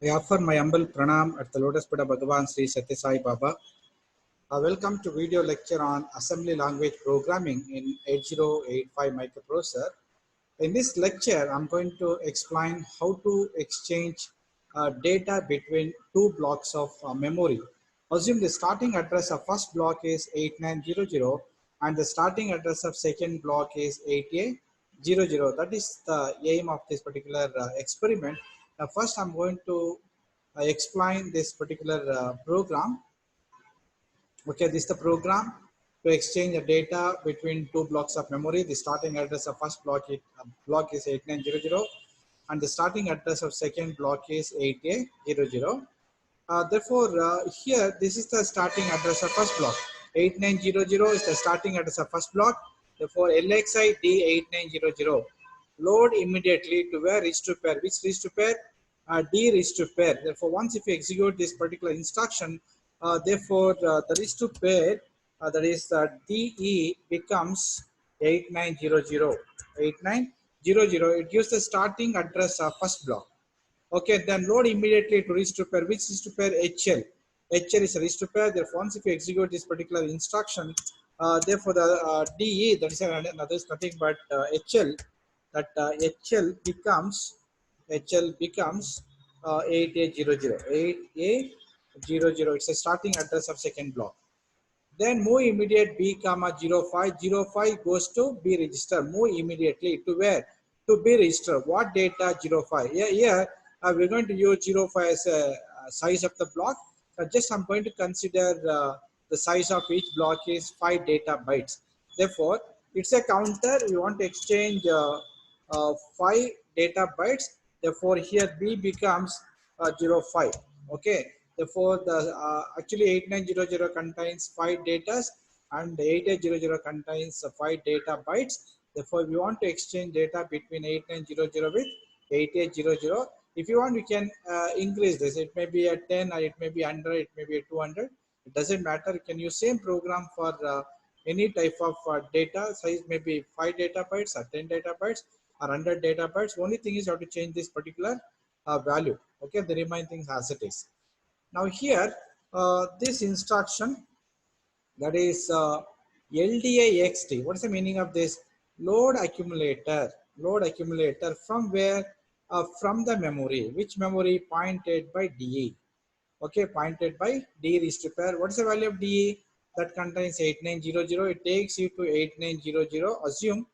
I offer my humble pranam at the lotus feet of Bhagavan Sri Satya Sai Baba. Welcome to video lecture on assembly language programming in 8085 microprocessor. In this lecture, I'm going to explain how to exchange data between two blocks of memory. Assume the starting address of first block is 8900 and the starting address of second block is 8800. That is the aim of this particular experiment. Now, first, I'm going to explain this particular program. Okay, this is the program to exchange the data between two blocks of memory. The starting address of first block is 8900 and the starting address of second block is 8800. Therefore, here this is the starting address of first block. 8900 is the starting address of first block. Therefore, LXI D8900 load immediately to where register pair. Which register pair? D register pair. Therefore, once if you execute this particular instruction, therefore the register pair that is DE becomes 8900. 8900. It gives the starting address of first block. Okay, then load immediately to register pair. Which register pair? HL. HL is a register pair. Therefore, once if you execute this particular instruction, therefore the DE, that is another is nothing but HL. That HL becomes 8800. 8800. It's a starting address of second block. Then move immediate B comma 05. 05 goes to B register. Move immediately to where? To B register. What data 05? Here we're going to use 05 as a size of the block. Just I'm going to consider the size of each block is 5 data bytes. Therefore, it's a counter. We want to exchange 5 data bytes. Therefore, here B becomes 05. Okay. Therefore, the actually 8900 contains 5 data and 8800 contains 5 data bytes. Therefore, we want to exchange data between 8900 with 8800. If you want, we can increase this. It may be a 10 or it may be 100, it may be a 200. It doesn't matter. You can use same program for any type of data. Size may be 5 data bytes or 10 data bytes or 100 data bytes. Only thing is you have to change this particular value. Okay, the remaining things as it is. Now here, this instruction that is LDAXT. What is the meaning of this? Load accumulator. Load accumulator from where? From the memory. Which memory? Pointed by DE. Okay, pointed by D register pair. What is the value of DE? That contains 8900. It takes you to 8900. Assume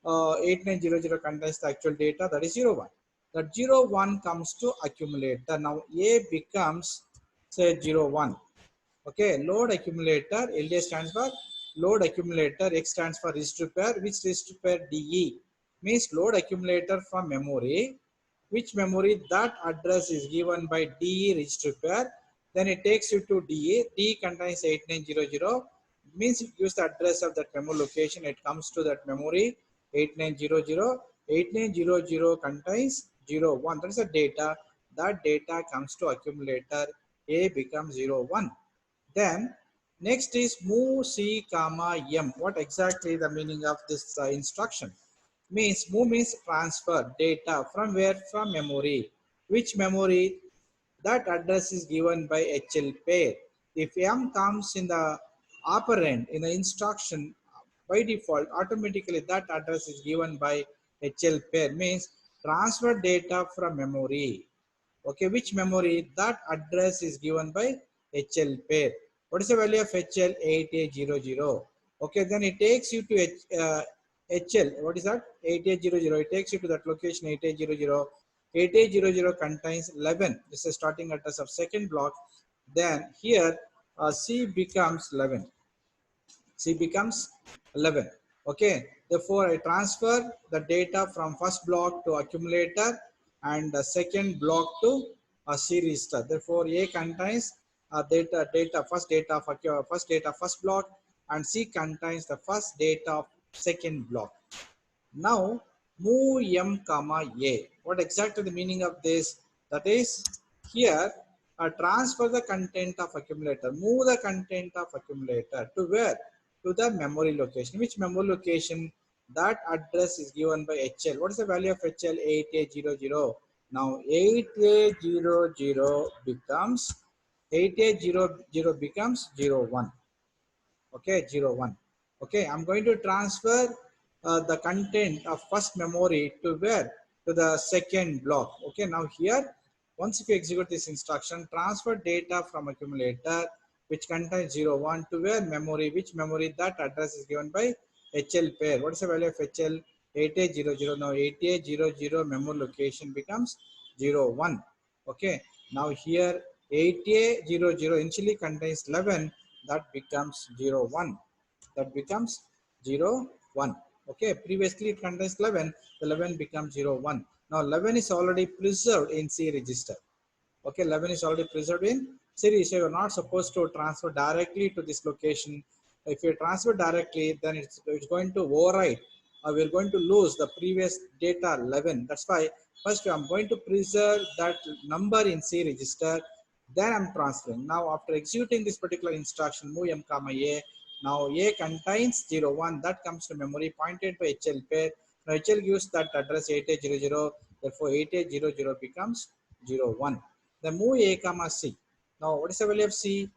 8900 contains the actual data, that is 01. That 01 comes to accumulator. Now A becomes say 01. Okay, load accumulator. LDA stands for load accumulator. X stands for register pair. Which register pair? DE means load accumulator from memory. Which memory? That address is given by DE register pair. Then it takes you to DE. DE contains 8900. Means it gives the address of that memory location. It comes to that memory 8900. 8900 contains 01. That is the data. That data comes to accumulator. A becomes 01. Then next is move C comma M. What exactly the meaning of this instruction? Means move means transfer data from where? From memory. Which memory? That address is given by HL pair. If M comes in the operand in the instruction, by default automatically that address is given by HL pair. Means transfer data from memory. Okay, which memory? That address is given by HL pair. What is the value of HL? 8800. Okay, then it takes you to HL. What is that? 8800. It takes you to that location 8800. 8800 contains 11. This is the starting address of second block. Then here C becomes 11. C becomes 11. Okay, therefore I transfer the data from first block to accumulator and the second block to a C register. Therefore A contains first data first block and C contains the first data of second block. Now move M comma A. What exactly the meaning of this? That is here transfer the content of accumulator. Move the content of accumulator to where? To the memory location. Which memory location? That address is given by HL. What is the value of HL? 8800. Now 8800 becomes 8800 becomes 01. Okay, 01. Okay, I'm going to transfer the content of first memory to where? To the second block. Okay, now here, once if you execute this instruction, transfer data from accumulator which contains 01 to where memory, which memory, that address is given by HL pair. What is the value of HL? 8800. Now 8800 memory location becomes 01. Okay, now here 8800 initially contains 11, that becomes 01. That becomes 01. Okay, previously it contains 11, the 11 becomes 01. Now 11 is already preserved in C register. Okay, 11 is already preserved in series, so you're not supposed to transfer directly to this location. If you transfer directly, then it's going to overwrite, we're going to lose the previous data 11. That's why first I'm going to preserve that number in C register, then I'm transferring. Now after executing this particular instruction, move m comma a, now a contains 01, that comes to memory pointed by HL pair. Now HL gives that address 8800, therefore 8800 becomes 01. Then move a comma c. Now what is the value of c?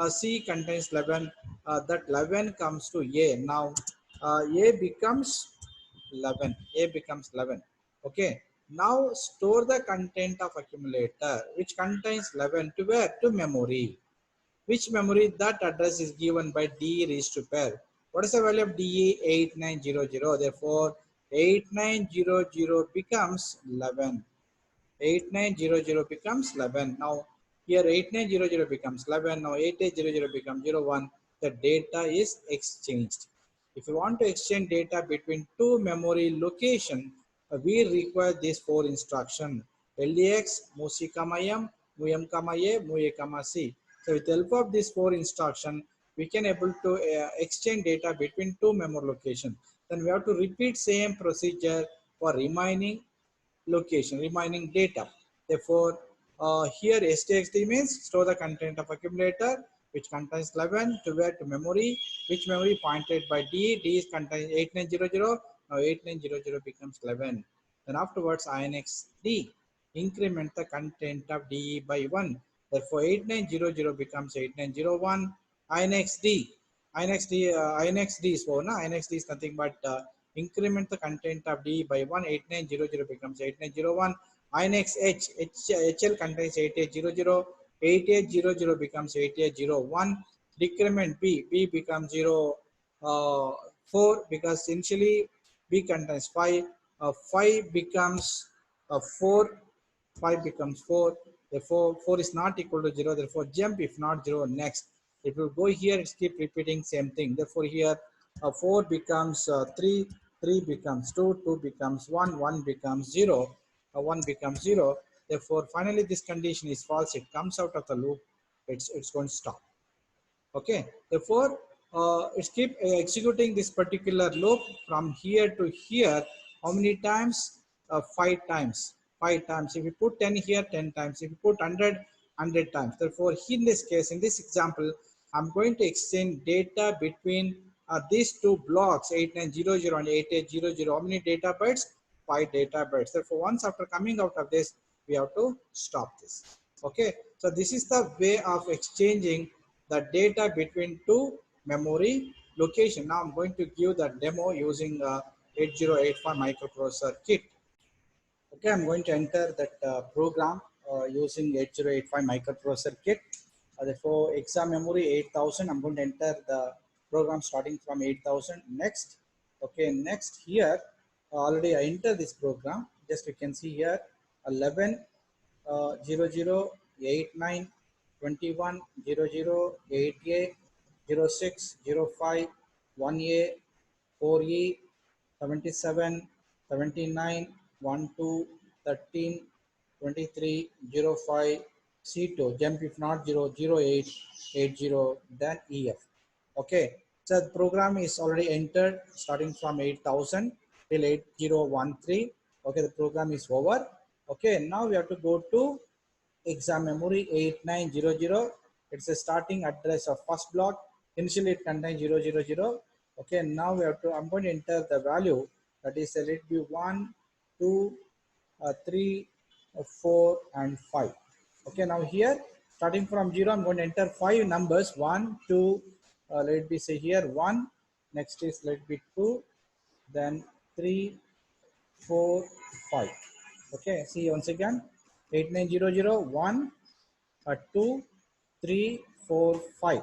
C contains 11, that 11 comes to a. Now a becomes 11, a becomes 11. Okay, now store the content of accumulator which contains 11 to where? To memory. Which memory? That address is given by D raised to pair. What is the value of DE? 8900. Therefore 8900 becomes 11. 8900 becomes 11. Now here 8900 becomes 11. Now 8800 becomes 01. The data is exchanged. If you want to exchange data between two memory location, we require these four instruction: LDX, move C comma M, move M comma A, move A comma C. So with the help of these four instruction, we can able to exchange data between two memory location. Then we have to repeat same procedure for remaining location, remaining data. Therefore, here STXT means store the content of accumulator which contains 11 to where? To memory, which memory pointed by D. D is contains 8900. Now 8900 becomes 11. Then afterwards INX D, increment the content of DE by 1. Therefore 8900 becomes 8901. INX D, INX D is 4. No? INX D is nothing but increment the content of D by 1. 8900 becomes 8901. INX HL contains 8800. 8800 becomes 8801. Decrement B becomes 4 because initially B contains 5. 5 becomes 4. 5 becomes 4. Therefore 4 is not equal to 0. Therefore jump, if not 0, next. It will go here, it's keep repeating same thing. Therefore here 4 becomes 3, 3 becomes 2, 2 becomes 1, 1 becomes 0, 1 becomes 0. Therefore finally this condition is false, it comes out of the loop, it's going to stop. Okay, therefore it's keep executing this particular loop from here to here. How many times? 5 times. 5 times. If you put 10 here, 10 times. If you put 100, 100 times. Therefore in this case, in this example, I'm going to exchange data between these two blocks 8900 and 8800. How many data bytes? 5 data bytes. Therefore once after coming out of this, we have to stop this. Okay, so this is the way of exchanging the data between two memory location. Now I'm going to give the demo using 8085 microprocessor kit. Okay, I'm going to enter that program using 8085 microprocessor kit. Therefore, exam memory 8000. I'm going to enter the program starting from 8000. Next, okay, next here already I enter this program. Just you can see here 11 00 89 21 00 88 06 05 1A 4E 77 79 12 13 23 05 C2 jump, if not 0 08 80, then EF. Okay, so the program is already entered starting from 8000 till 8013. Okay, the program is over. Okay, now we have to go to exam memory 8900. It's a starting address of first block. Initially it contains 000. Okay, now we have to, I'm going to enter the value, that is let it be 1 2 3 4 and 5. Okay, now here starting from 0, I'm going to enter 5 numbers 1, 2, let me say here 1, next is let be 2, then 3, 4, 5. Okay, see once again 8900 1, 2, 3, 4, 5.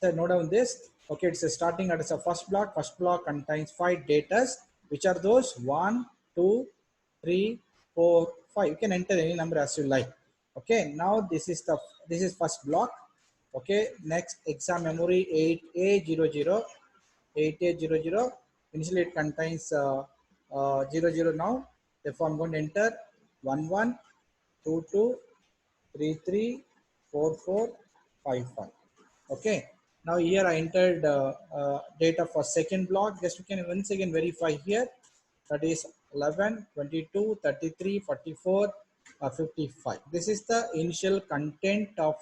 So note down this. Okay, it's a starting at a first block. First block contains 5 datas. Which are those? 1, 2, 3, 4, 5. You can enter any number as you like. Okay, now this is first block. Okay, next exam memory 8A00. 8800. Initially it contains 00 now. Therefore I'm going to enter 11, 22, 33, 44, 55. Okay. Now here I entered data for second block. Just you can once again verify here. That is 11, 22, 33, 44, 55. This is the initial content of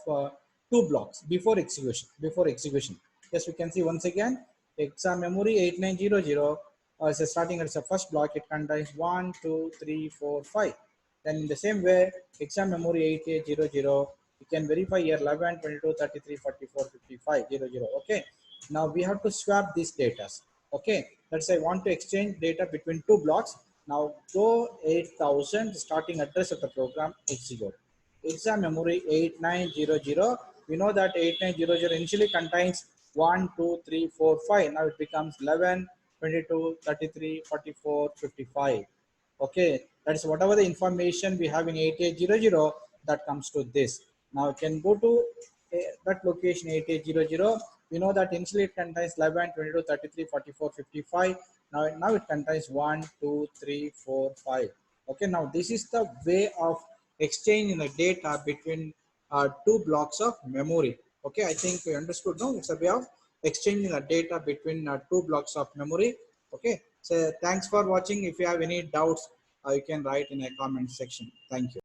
two blocks before execution. Before execution. Yes, we can see once again exam memory 8900 is starting as a first block. It contains 1, 2, 3, 4, 5. Then in the same way, exam memory 8800, you can verify here 11, 22, 33, 44, 55, 00. Okay. Now we have to swap these data. Okay. Let's say I want to exchange data between two blocks. Now go 8000 starting address of the program execute. Exam memory 8900. We know that 8900 initially contains 1, 2, 3, 4, 5. Now it becomes 11, 22, 33, 44, 55. Okay, that's whatever the information we have in 8800 that comes to this. Now you can go to that location 8800. We know that initially it contains 11, 22, 33, 44, 55. Now it contains 1, 2, 3, 4, 5. Okay, now this is the way of exchanging the data between two blocks of memory. Okay, I think we understood now. It's a way of exchanging the data between two blocks of memory. Okay, so thanks for watching. If you have any doubts, you can write in a comment section. Thank you.